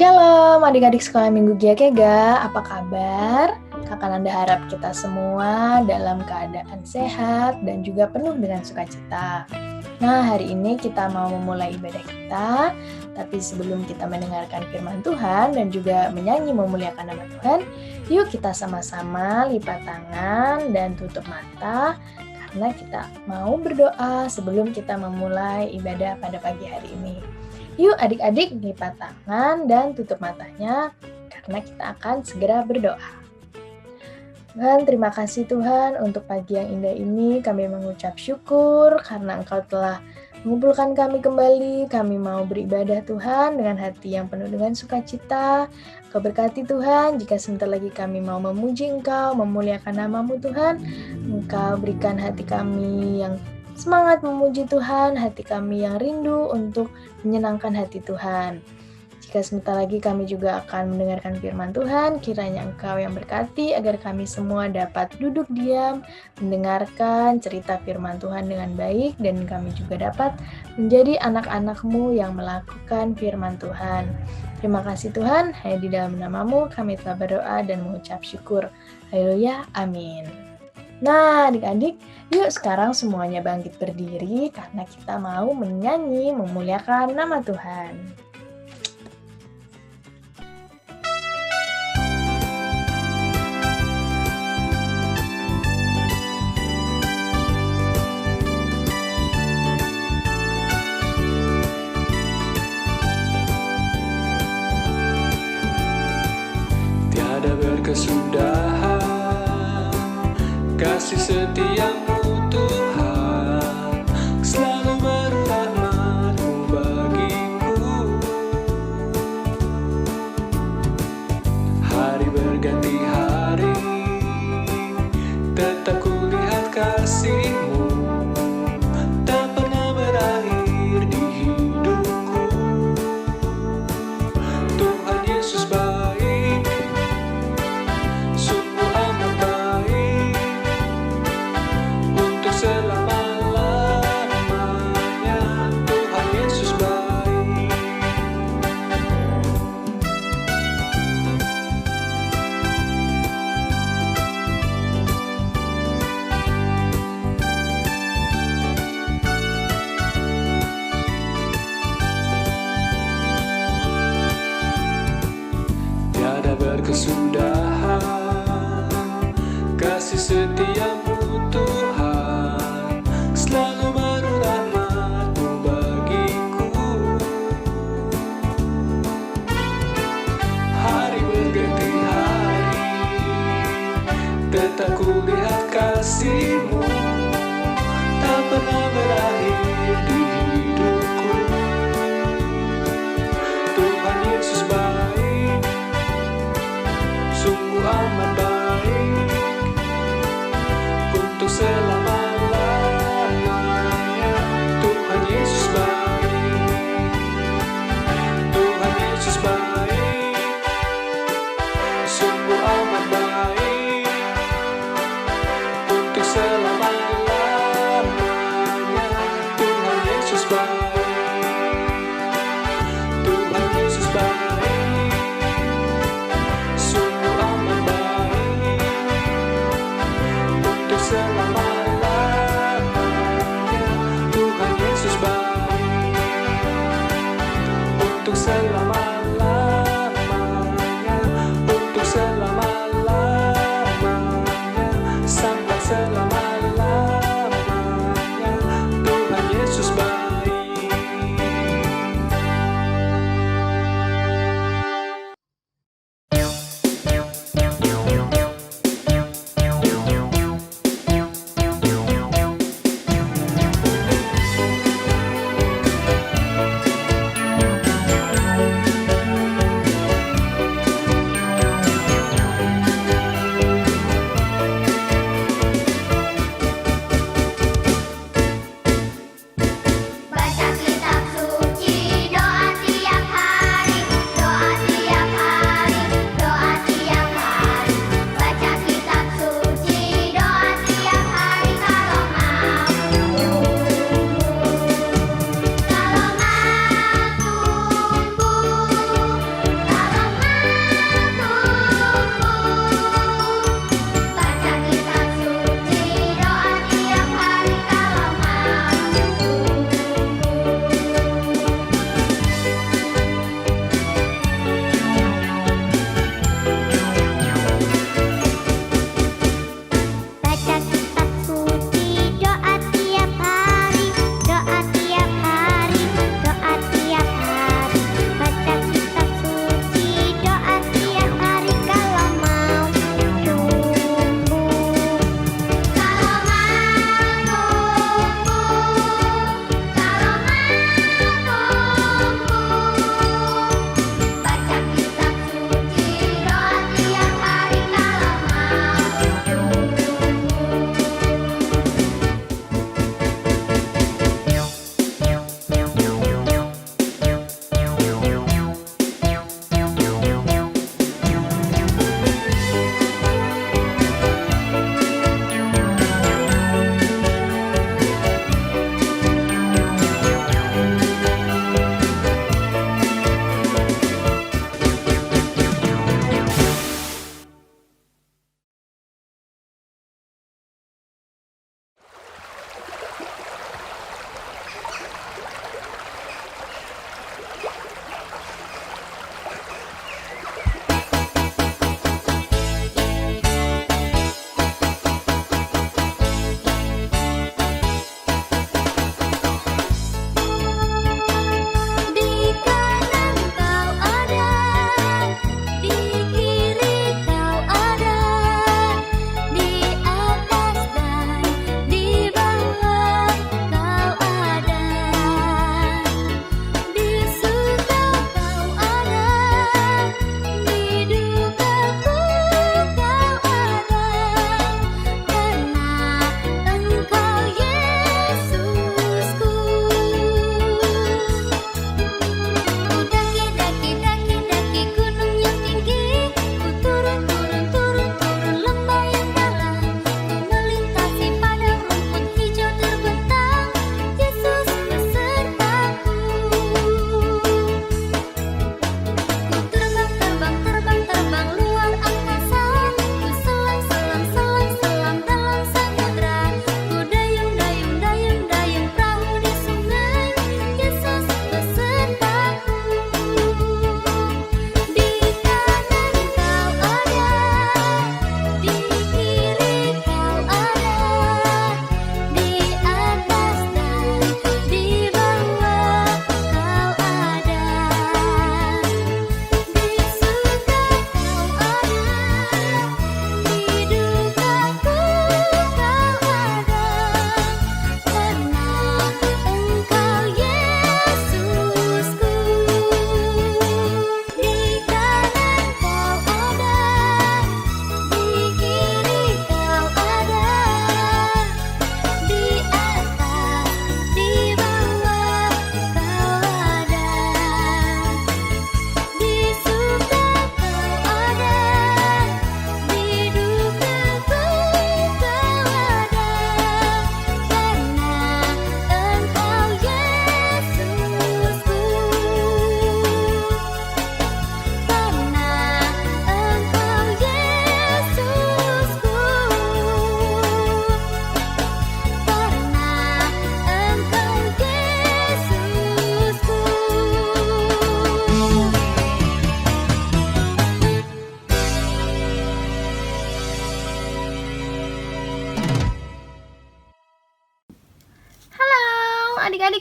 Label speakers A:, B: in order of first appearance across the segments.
A: Shalom adik-adik sekolah minggu Giakega, apa kabar? Kakak Nanda harap kita semua dalam keadaan sehat dan juga penuh dengan sukacita. Nah, hari ini kita mau memulai ibadah kita, tapi sebelum kita mendengarkan firman Tuhan dan juga menyanyi memuliakan nama Tuhan, yuk kita sama-sama lipat tangan dan tutup mata, karena kita mau berdoa sebelum kita memulai ibadah pada pagi hari ini. Yuk adik-adik lipat tangan dan tutup matanya karena kita akan segera berdoa. Tuhan, terima kasih Tuhan untuk pagi yang indah ini. Kami mengucap syukur karena Engkau telah mengumpulkan kami kembali. Kami mau beribadah Tuhan dengan hati yang penuh dengan sukacita. Kau berkati Tuhan jika sebentar lagi kami mau memuji Engkau, memuliakan nama-Mu Tuhan. Engkau berikan hati kami yang semangat memuji Tuhan, hati kami yang rindu untuk menyenangkan hati Tuhan. Jika sebentar lagi kami juga akan mendengarkan firman Tuhan, kiranya Engkau yang berkati agar kami semua dapat duduk diam, mendengarkan cerita firman Tuhan dengan baik, dan kami juga dapat menjadi anak-anak-Mu yang melakukan firman Tuhan. Terima kasih Tuhan, hanya di dalam nama-Mu kami telah berdoa dan mengucap syukur. Haleluya, amin. Nah, adik-adik, yuk sekarang semuanya bangkit berdiri karena kita mau menyanyi memuliakan nama Tuhan.
B: Tiada berkesudahan kasih setiamu Tuhan, selalu berrahmat-Mu bagiku. Hari berganti hari, tetap kulihat kasih-Mu, tak pernah berakhir di hidupku. Tuhan Yesus baik, sungguh amat baik, untuk selama-lamanya. Tuhan Yesus baik. Tiada berkesudahan kasih setiamu Tuhan, selalu berrahmat-Mu bagiku. Hari berganti hari, tetap kulihat kasih-Mu, tak pernah berakhir di hidupku. Tuhan Yesus baik, sungguh amat baik, untuk selama-lamanya. Tuhan Yesus baik, Tuhan Yesus baik, sungguh amat baik, untuk selama-lamanya. Tuhan Yesus baik, Tuhan Yesus baik, sungguh amat baik, untuk selama-lamanya. Tuhan Yesus baik, untuk selama-lamanya, untuk selama-lamanya, sampai selama-lamanya. Tuhan Yesus baik.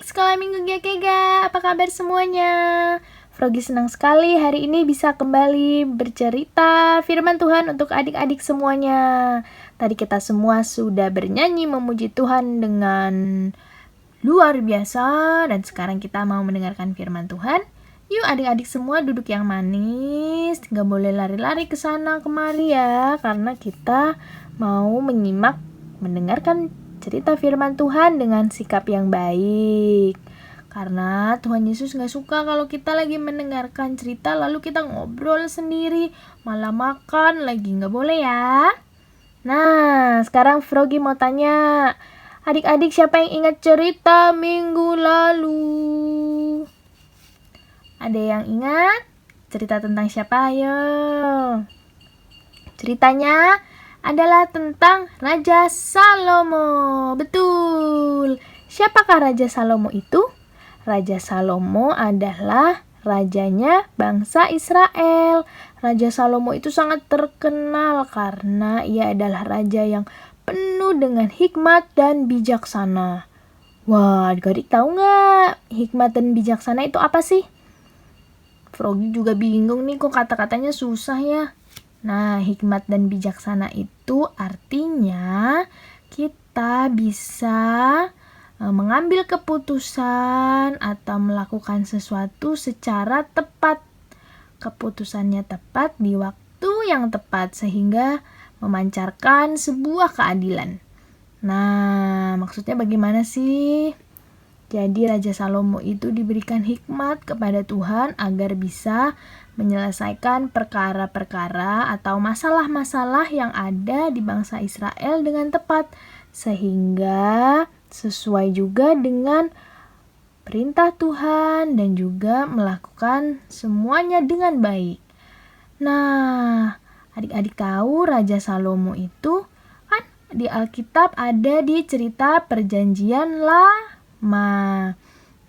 A: Sekolah Minggu Giakega, apa kabar semuanya? Frogi senang sekali hari ini bisa kembali bercerita firman Tuhan untuk adik-adik semuanya. Tadi kita semua sudah bernyanyi memuji Tuhan dengan luar biasa, dan sekarang kita mau mendengarkan firman Tuhan. Yuk adik-adik semua duduk yang manis, gak boleh lari-lari ke sana kemari ya, karena kita mau mendengarkan cerita firman Tuhan dengan sikap yang baik. Karena Tuhan Yesus gak suka kalau kita lagi mendengarkan cerita lalu kita ngobrol sendiri, malah makan lagi, gak boleh ya. Nah, sekarang Frogi mau tanya, adik-adik siapa yang ingat cerita minggu lalu? Ada yang ingat? Cerita tentang siapa? Ayo. Ceritanya adalah tentang Raja Salomo. Betul. Siapakah Raja Salomo itu? Raja Salomo adalah rajanya bangsa Israel. Raja Salomo itu sangat terkenal karena ia adalah raja yang penuh dengan hikmat dan bijaksana. Wah, adik-adik tahu nggak hikmat dan bijaksana itu apa sih? Frogi juga bingung nih, kok kata-katanya susah ya. Nah, hikmat dan bijaksana itu artinya kita bisa mengambil keputusan atau melakukan sesuatu secara tepat. Keputusannya tepat di waktu yang tepat sehingga memancarkan sebuah keadilan. Nah, maksudnya bagaimana sih? Jadi Raja Salomo itu diberikan hikmat kepada Tuhan agar bisa menyelesaikan perkara-perkara atau masalah-masalah yang ada di bangsa Israel dengan tepat, sehingga sesuai juga dengan perintah Tuhan dan juga melakukan semuanya dengan baik. Nah, adik-adik tahu Raja Salomo itu kan di Alkitab ada di cerita Perjanjian Lama.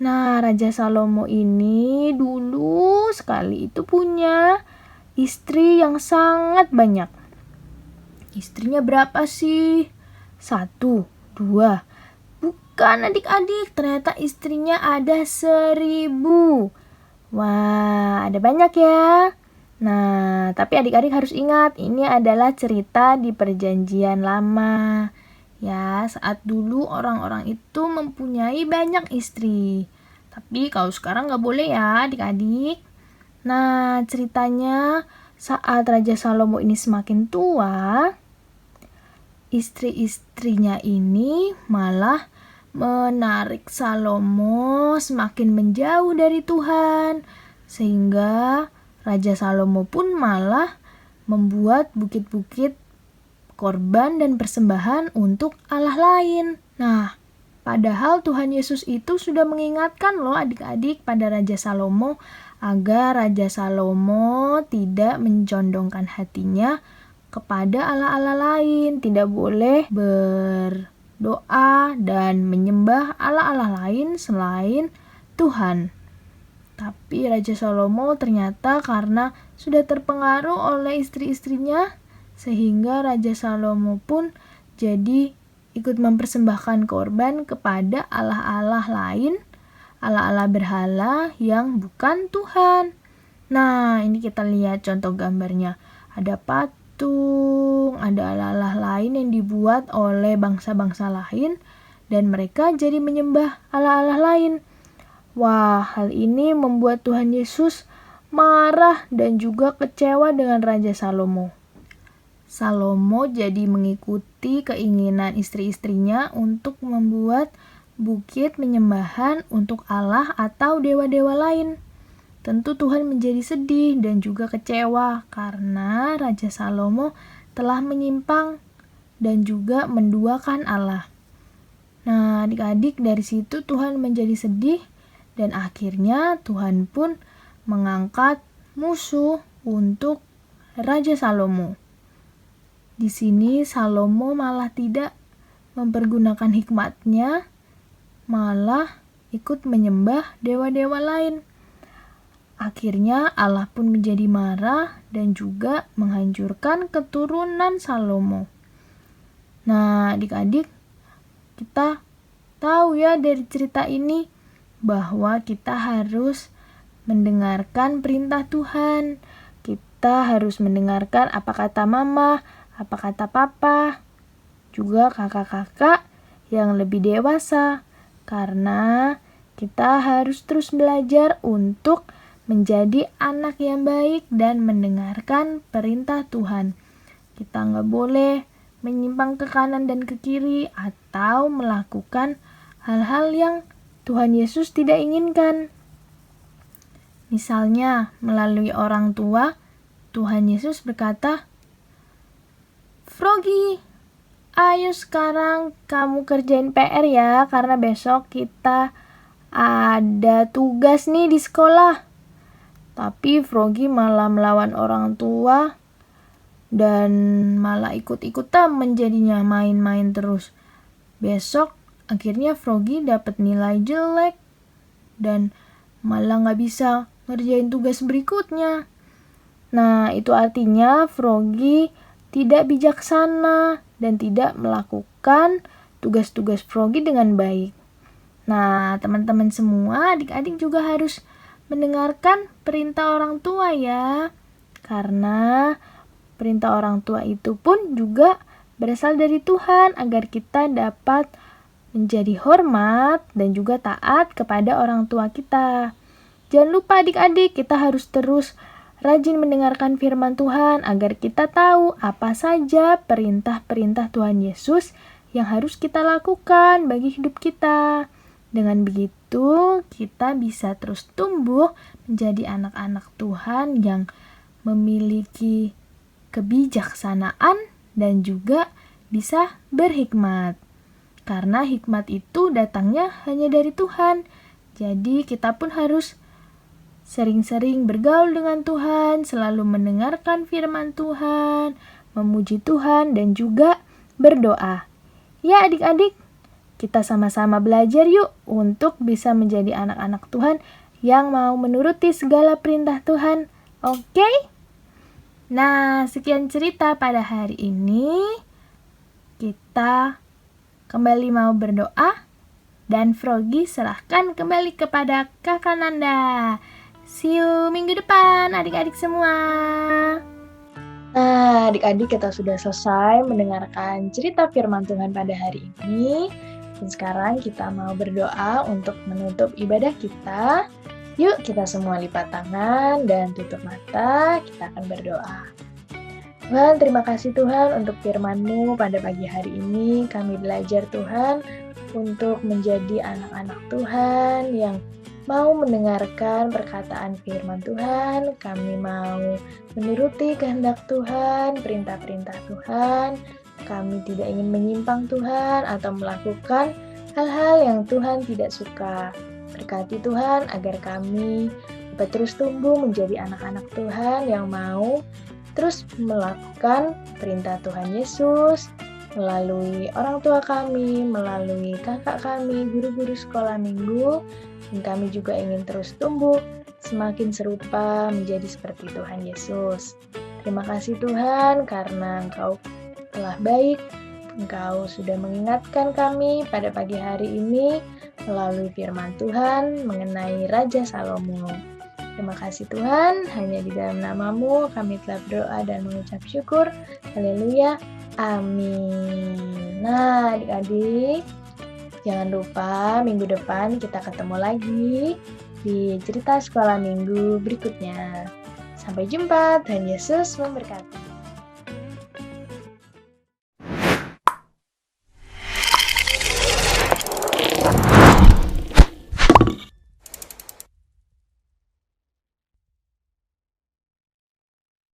A: Nah, Raja Salomo ini dulu sekali itu punya istri yang sangat banyak. Istrinya berapa sih? 1, 2. Bukan adik-adik, ternyata istrinya ada 1000. Wah, ada banyak ya. Nah, tapi adik-adik harus ingat, ini adalah cerita di Perjanjian Lama. Ya, saat dulu orang-orang itu mempunyai banyak istri. Tapi kalau sekarang gak boleh ya adik-adik. Nah, ceritanya saat Raja Salomo ini semakin tua, istri-istrinya ini malah menarik Salomo semakin menjauh dari Tuhan. Sehingga Raja Salomo pun malah membuat bukit-bukit korban dan persembahan untuk Allah lain. Nah, padahal Tuhan Yesus itu sudah mengingatkan loh adik-adik pada Raja Salomo agar Raja Salomo tidak mencondongkan hatinya kepada Allah-Allah lain, tidak boleh berdoa dan menyembah Allah-Allah lain selain Tuhan. Tapi Raja Salomo ternyata karena sudah terpengaruh oleh istri-istrinya, sehingga Raja Salomo pun jadi ikut mempersembahkan korban kepada Allah-Allah lain, Allah-Allah berhala yang bukan Tuhan. Nah, ini kita lihat contoh gambarnya. Ada patung, ada Allah-Allah lain yang dibuat oleh bangsa-bangsa lain, dan mereka jadi menyembah Allah-Allah lain. Wah, hal ini membuat Tuhan Yesus marah dan juga kecewa dengan Raja Salomo. Salomo jadi mengikuti keinginan istri-istrinya untuk membuat bukit penyembahan untuk Allah atau dewa-dewa lain. Tentu Tuhan menjadi sedih dan juga kecewa karena Raja Salomo telah menyimpang dan juga menduakan Allah. Nah, adik-adik, dari situ Tuhan menjadi sedih dan akhirnya Tuhan pun mengangkat musuh untuk Raja Salomo. Di sini Salomo malah tidak mempergunakan hikmatnya, malah ikut menyembah dewa-dewa lain. Akhirnya Allah pun menjadi marah dan juga menghancurkan keturunan Salomo. Nah, adik-adik, kita tahu ya dari cerita ini bahwa kita harus mendengarkan perintah Tuhan. Kita harus mendengarkan apa kata mama, apa kata papa, juga kakak-kakak yang lebih dewasa. Karena kita harus terus belajar untuk menjadi anak yang baik dan mendengarkan perintah Tuhan. Kita nggak boleh menyimpang ke kanan dan ke kiri atau melakukan hal-hal yang Tuhan Yesus tidak inginkan. Misalnya, melalui orang tua, Tuhan Yesus berkata, "Froggy, ayo sekarang kamu kerjain PR ya, karena besok kita ada tugas nih di sekolah." Tapi Froggy malah melawan orang tua dan malah ikut-ikutan menjadinya main-main terus. Besok akhirnya Froggy dapat nilai jelek dan malah gak bisa ngerjain tugas berikutnya. Nah, itu artinya Froggy tidak bijaksana dan tidak melakukan tugas-tugas Froggy dengan baik. Nah, teman-teman semua, adik-adik juga harus mendengarkan perintah orang tua ya. Karena perintah orang tua itu pun juga berasal dari Tuhan agar kita dapat menjadi hormat dan juga taat kepada orang tua kita. Jangan lupa adik-adik, kita harus terus rajin mendengarkan firman Tuhan agar kita tahu apa saja perintah-perintah Tuhan Yesus yang harus kita lakukan bagi hidup kita. Dengan begitu, kita bisa terus tumbuh menjadi anak-anak Tuhan yang memiliki kebijaksanaan dan juga bisa berhikmat. Karena hikmat itu datangnya hanya dari Tuhan. Jadi kita pun harus sering-sering bergaul dengan Tuhan, selalu mendengarkan firman Tuhan, memuji Tuhan, dan juga berdoa. Ya adik-adik, kita sama-sama belajar yuk untuk bisa menjadi anak-anak Tuhan yang mau menuruti segala perintah Tuhan. Oke? Nah, sekian cerita pada hari ini. Kita kembali mau berdoa. Dan Froggy serahkan kembali kepada Kakak Nanda. See you minggu depan adik-adik semua. Nah, adik-adik, kita sudah selesai mendengarkan cerita firman Tuhan pada hari ini. Dan sekarang kita mau berdoa untuk menutup ibadah kita. Yuk kita semua lipat tangan dan tutup mata, kita akan berdoa. Tuhan, terima kasih Tuhan untuk firman-Mu pada pagi hari ini. Kami belajar Tuhan untuk menjadi anak-anak Tuhan yang mau mendengarkan perkataan firman Tuhan. Kami mau menuruti kehendak Tuhan, perintah-perintah Tuhan. Kami tidak ingin menyimpang Tuhan atau melakukan hal-hal yang Tuhan tidak suka. Berkati Tuhan agar kami dapat terus tumbuh menjadi anak-anak Tuhan yang mau terus melakukan perintah Tuhan Yesus melalui orang tua kami, melalui kakak kami, guru-guru sekolah minggu. Dan kami juga ingin terus tumbuh semakin serupa menjadi seperti Tuhan Yesus. Terima kasih Tuhan karena Engkau telah baik. Engkau sudah mengingatkan kami pada pagi hari ini melalui firman Tuhan mengenai Raja Salomo. Terima kasih Tuhan, hanya di dalam nama-Mu kami telah berdoa dan mengucap syukur. Haleluya, amin. Nah adik-adik, jangan lupa minggu depan kita ketemu lagi di cerita sekolah minggu berikutnya. Sampai jumpa, Tuhan Yesus memberkati.